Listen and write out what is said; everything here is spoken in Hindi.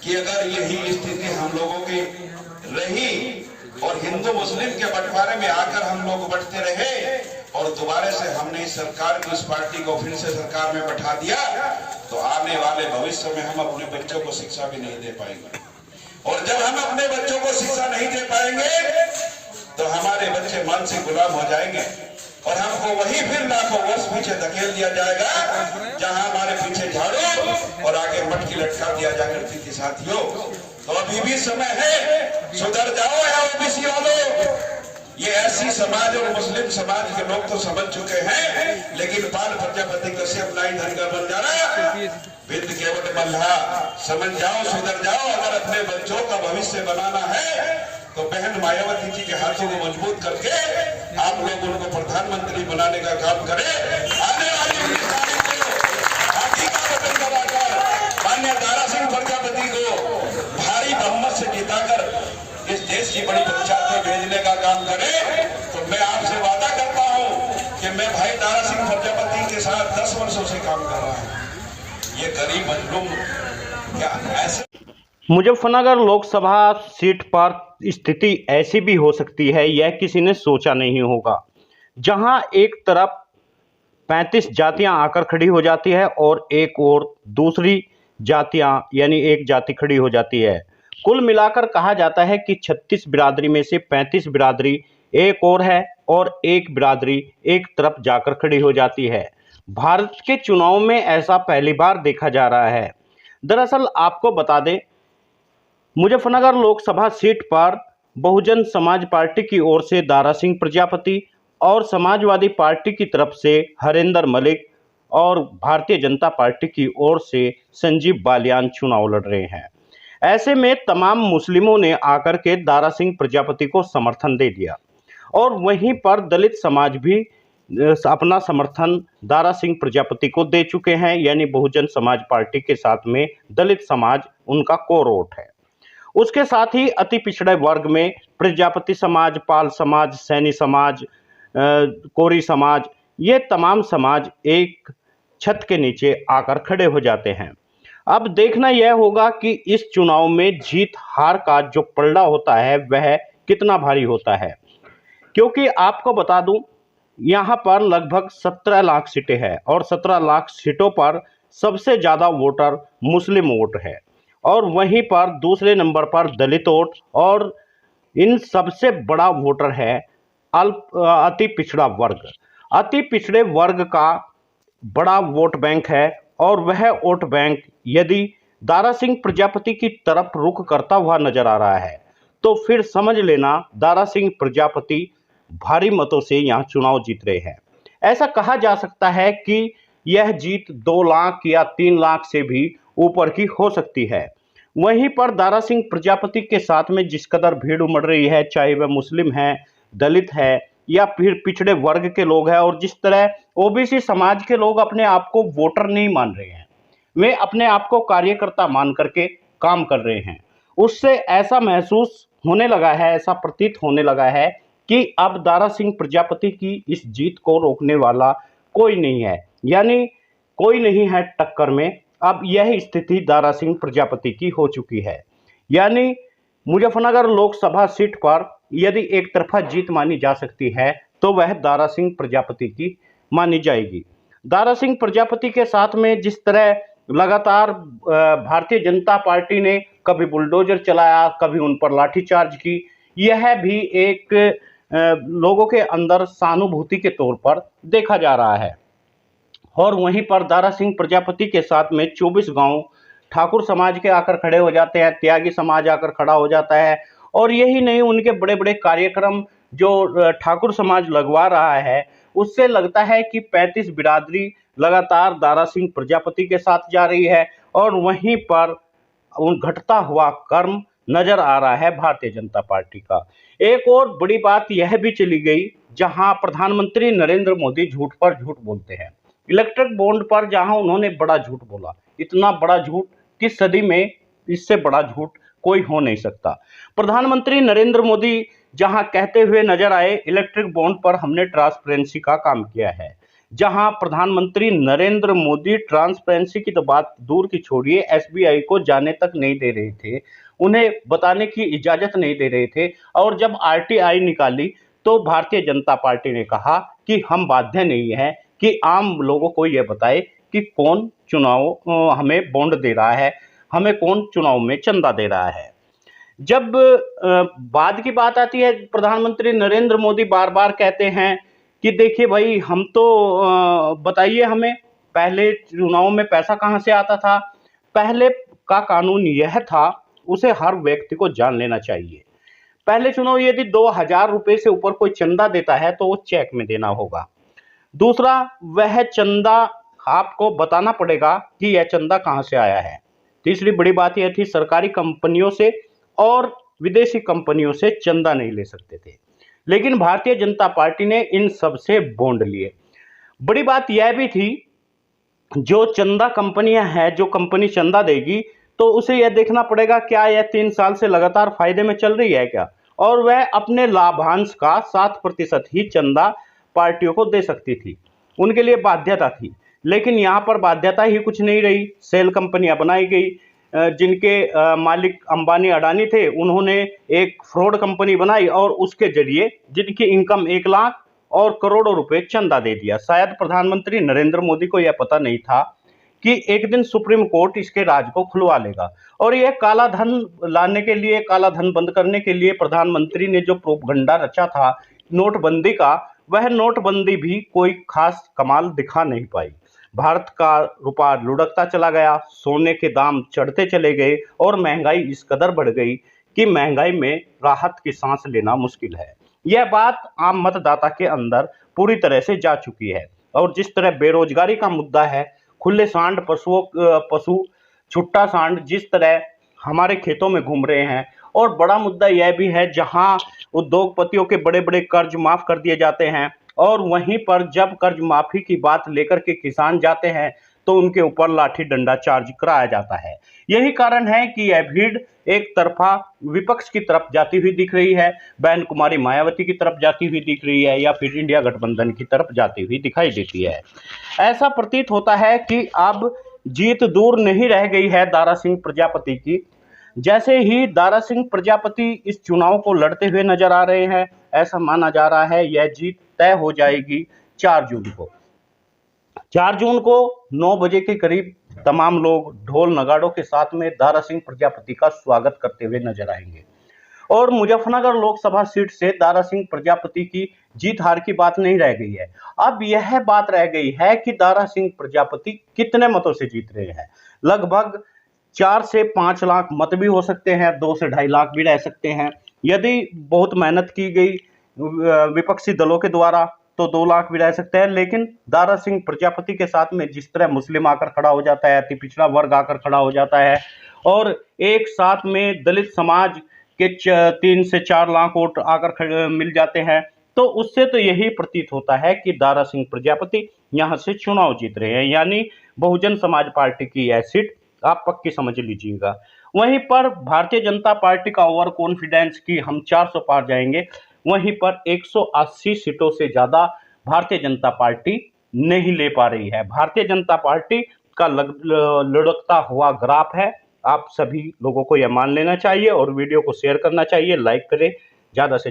कि अगर यही स्थिति हम लोगों की रही और हिंदू मुस्लिम के बंटवारे में आकर हम लोग बंटते रहे और दोबारा से हमने इस सरकार को, इस पार्टी को फिर से सरकार में बैठा दिया, तो आने वाले भविष्य में हम अपने बच्चों को शिक्षा भी नहीं दे पाएंगे। और जब हम अपने बच्चों को शिक्षा नहीं दे पाएंगे तो हमारे बच्चे मानसिक गुलाम हो जाएंगे और हमको वही फिर लाखों वर्ष पीछे धकेल दिया जाएगा जहां हमारे पीछे झाड़ू और आगे मटकी लटका दिया जा करती थी। साथियों, तो अभी भी समय है, सुधर जाओ या ओबीसी वालों। ये ऐसी समाज और मुस्लिम समाज के लोग तो समझ चुके हैं, लेकिन बाल प्रजापति कैसे अपना ही धन का बन जा रहा। विद केवट मल्हा, समझ जाओ, सुधर जाओ। अगर अपने बच्चों का भविष्य बनाना है तो बहन मायावती जी के हाथों को मजबूत करके आप लोग उनको प्रधानमंत्री बनाने का काम करें। आने वाली हाथी का बटन दबाकर माननीय दारा सिंह प्रजापति को भारी बहुमत से जिताकर इस देश की बड़ी पंचायत में भेजने का काम करें। तो मैं आपसे वादा करता हूं कि मैं भाई दारा सिंह प्रजापति के साथ 10 वर्षों से काम कर रहा हूं। ये गरीब मजलूम क्या ऐसे मुजफ्फरनगर लोकसभा सीट पर स्थिति ऐसी भी हो सकती है, यह किसी ने सोचा नहीं होगा, जहां एक तरफ 35 जातियां आकर खड़ी हो जाती है और एक और दूसरी जातियां यानी एक जाति खड़ी हो जाती है। कुल मिलाकर कहा जाता है कि 36 बिरादरी में से 35 बिरादरी एक और है और एक बिरादरी एक तरफ जाकर खड़ी हो जाती है। भारत के चुनाव में ऐसा पहली बार देखा जा रहा है। दरअसल आपको बता दें, मुजफ्फरनगर लोकसभा सीट पर बहुजन समाज पार्टी की ओर से दारा सिंह प्रजापति और समाजवादी पार्टी की तरफ से हरेंद्र मलिक और भारतीय जनता पार्टी की ओर से संजीव बालियान चुनाव लड़ रहे हैं। ऐसे में तमाम मुस्लिमों ने आकर के दारा सिंह प्रजापति को समर्थन दे दिया और वहीं पर दलित समाज भी अपना समर्थन दारा सिंह प्रजापति को दे चुके हैं, यानी बहुजन समाज पार्टी के साथ में दलित समाज उनका कोर वोट है। उसके साथ ही अति पिछड़े वर्ग में प्रजापति समाज, पाल समाज, सैनी समाज, कोरी समाज, ये तमाम समाज एक छत के नीचे आकर खड़े हो जाते हैं। अब देखना यह होगा कि इस चुनाव में जीत हार का जो पलड़ा होता है वह कितना भारी होता है, क्योंकि आपको बता दूं यहाँ पर लगभग 17 लाख सीटें हैं और 17 लाख सीटों पर सबसे ज़्यादा वोटर मुस्लिम वोट है और वहीं पर दूसरे नंबर पर दलित वोट और इन सबसे बड़ा वोटर है अति पिछड़ा वर्ग। अति पिछड़े वर्ग का बड़ा वोट बैंक है और वह वोट बैंक यदि दारा सिंह प्रजापति की तरफ रुख करता हुआ नजर आ रहा है तो फिर समझ लेना दारा सिंह प्रजापति भारी मतों से यहाँ चुनाव जीत रहे हैं। ऐसा कहा जा सकता है कि यह जीत 2 लाख या 3 लाख से भी ऊपर की हो सकती है। वहीं पर दारा सिंह प्रजापति के साथ में जिस कदर भीड़ उमड़ रही है, चाहे वह मुस्लिम है, दलित है या फिर पिछड़े वर्ग के लोग हैं, और जिस तरह ओबीसी समाज के लोग अपने आप को वोटर नहीं मान रहे हैं, वे अपने आप को कार्यकर्ता मान करके काम कर रहे हैं, उससे ऐसा महसूस होने लगा है, ऐसा प्रतीत होने लगा है कि अब दारा सिंह प्रजापति की इस जीत को रोकने वाला कोई नहीं है, यानी कोई नहीं है टक्कर में। अब यह स्थिति दारा सिंह प्रजापति की हो चुकी है, यानी मुजफ्फरनगर लोकसभा सीट पर यदि एक तरफा जीत मानी जा सकती है तो वह दारा सिंह प्रजापति की मानी जाएगी। दारा सिंह प्रजापति के साथ में जिस तरह लगातार भारतीय जनता पार्टी ने कभी बुलडोजर चलाया, कभी उन पर लाठीचार्ज की, यह भी एक लोगों के अंदर सहानुभूति के तौर पर देखा जा रहा है। और वहीं पर दारा सिंह प्रजापति के साथ में 24 गांव ठाकुर समाज के आकर खड़े हो जाते हैं, त्यागी समाज आकर खड़ा हो जाता है, और यही नहीं, उनके बड़े बड़े कार्यक्रम जो ठाकुर समाज लगवा रहा है उससे लगता है कि 35 बिरादरी लगातार दारा सिंह प्रजापति के साथ जा रही है और वहीं पर घटता हुआ कर्म नजर आ रहा है भारतीय जनता पार्टी का। एक और बड़ी बात यह भी चली गई, जहां प्रधानमंत्री नरेंद्र मोदी झूठ पर झूठ बोलते हैं। इलेक्ट्रिक बॉन्ड पर जहां उन्होंने बड़ा झूठ बोला, इतना बड़ा झूठ किस सदी में, इससे बड़ा झूठ कोई हो नहीं सकता। प्रधानमंत्री नरेंद्र मोदी जहां कहते हुए नजर आए, इलेक्ट्रिक बॉन्ड पर हमने ट्रांसपेरेंसी का काम किया है, जहां प्रधानमंत्री नरेंद्र मोदी ट्रांसपेरेंसी की तो बात दूर की छोड़िए, एसबीआई को जाने तक नहीं दे रहे थे, उन्हें बताने की इजाजत नहीं दे रहे थे। और जब आरटीआई निकाली तो भारतीय जनता पार्टी ने कहा कि हम बाध्य नहीं है कि आम लोगों को यह बताए कि कौन चुनाव हमें बॉन्ड दे रहा है, हमें कौन चुनाव में चंदा दे रहा है। जब बाद की बात आती है, प्रधानमंत्री नरेंद्र मोदी बार बार कहते हैं कि देखिए भाई, हम तो बताइए हमें पहले चुनाव में पैसा कहाँ से आता था। पहले का कानून यह था, उसे हर व्यक्ति को जान लेना चाहिए। पहले चुनाव यदि 2000 रुपए से ऊपर कोई चंदा देता है तो वो चेक में देना होगा। दूसरा, वह चंदा आपको बताना पड़ेगा कि यह चंदा कहाँ से आया है। तीसरी बड़ी बात यह थी, सरकारी कंपनियों से और विदेशी कंपनियों से चंदा नहीं ले सकते थे। लेकिन भारतीय जनता पार्टी ने इन सब से बॉन्ड लिए। बड़ी बात यह भी थी, जो चंदा कंपनियां हैं, जो कंपनी चंदा देगी तो उसे यह देखना पड़ेगा क्या यह 3 साल से लगातार फायदे में चल रही है क्या, और वह अपने लाभांश का 7% ही चंदा पार्टियों को दे सकती थी। उनके लिए बाध्यता थी। लेकिन यहाँ पर बाध्यता ही कुछ नहीं रही। सेल कंपनियां बनाई गई। जिनके मालिक अंबानी अडानी थे, उन्होंने एक फ्रॉड कंपनी बनाई और उसके जरिए जिनकी इनकम 1 लाख और करोड़ों रुपए चंदा दे दिया। शायद प्रधानमंत्री नरेंद्र मोदी को यह पता नहीं था कि एक दिन सुप्रीम कोर्ट इसके राज को खुलवा लेगा। और यह काला धन लाने के लिए, काला धन बंद करने के लिए प्रधानमंत्री ने जो प्रोपगंडा रचा था नोटबंदी का, वह नोटबंदी भी कोई खास कमाल दिखा नहीं पाई। भारत का रुपया लुढ़कता चला गया, सोने के दाम चढ़ते चले गए और महंगाई इस कदर बढ़ गई कि महंगाई में राहत की सांस लेना मुश्किल है। यह बात आम मतदाता के अंदर पूरी तरह से जा चुकी है। और जिस तरह बेरोजगारी का मुद्दा है, खुले सांड पशु छुट्टा सांड जिस तरह हमारे खेतों में घूम रहे हैं, और बड़ा मुद्दा यह भी है जहां उद्योगपतियों के बड़े बड़े कर्ज माफ कर दिए जाते हैं, और वहीं पर जब कर्ज माफी की बात लेकर के किसान जाते हैं तो उनके ऊपर लाठी डंडा चार्ज कराया जाता है। यही कारण है कि यह भीड़ एक तरफा विपक्ष की तरफ जाती हुई दिख रही है, बहन कुमारी मायावती की तरफ जाती हुई दिख रही है, या फिर इंडिया गठबंधन की तरफ जाती हुई दिखाई देती है। ऐसा प्रतीत होता है कि अब जीत दूर नहीं रह गई है दारा सिंह प्रजापति की। जैसे ही दारा सिंह प्रजापति इस चुनाव को लड़ते हुए नजर आ रहे हैं, ऐसा माना जा रहा है यह जीत तय हो जाएगी 4 जून को। 4 जून को 9 बजे के करीब तमाम लोग ढोल नगाड़ों के साथ में दारा सिंह प्रजापति का स्वागत करते हुए नजर आएंगे। और मुजफ्फरनगर लोकसभा सीट से दारा सिंह प्रजापति की जीत हार की बात नहीं रह गई है। अब यह बात रह गई है कि दारा सिंह प्रजापति कितने मतों से जीत रहे हैं। लगभग 4 से 5 लाख मत भी हो सकते हैं, 2 से 2.5 लाख भी रह सकते हैं। यदि बहुत मेहनत की गई विपक्षी दलों के द्वारा तो 2 लाख भी रह सकते हैं। लेकिन दारा सिंह प्रजापति के साथ में जिस तरह मुस्लिम आकर खड़ा हो जाता है, अति पिछड़ा वर्ग आकर खड़ा हो जाता है, और एक साथ में दलित समाज के 3 से 4 लाख वोट आकर मिल जाते हैं, तो उससे तो यही प्रतीत होता है कि दारा सिंह प्रजापति यहाँ से चुनाव जीत रहे हैं। यानी बहुजन समाज पार्टी की यह सीट आप पक्की समझ लीजिएगा। वहीं पर भारतीय जनता पार्टी का ओवर कॉन्फिडेंस कि हम 400 पार जाएंगे, वहीं पर 180 सीटों से ज्यादा भारतीय जनता पार्टी नहीं ले पा रही है। भारतीय जनता पार्टी का लुढ़कता हुआ ग्राफ है। आप सभी लोगों को यह मान लेना चाहिए और वीडियो को शेयर करना चाहिए, लाइक करें, ज्यादा से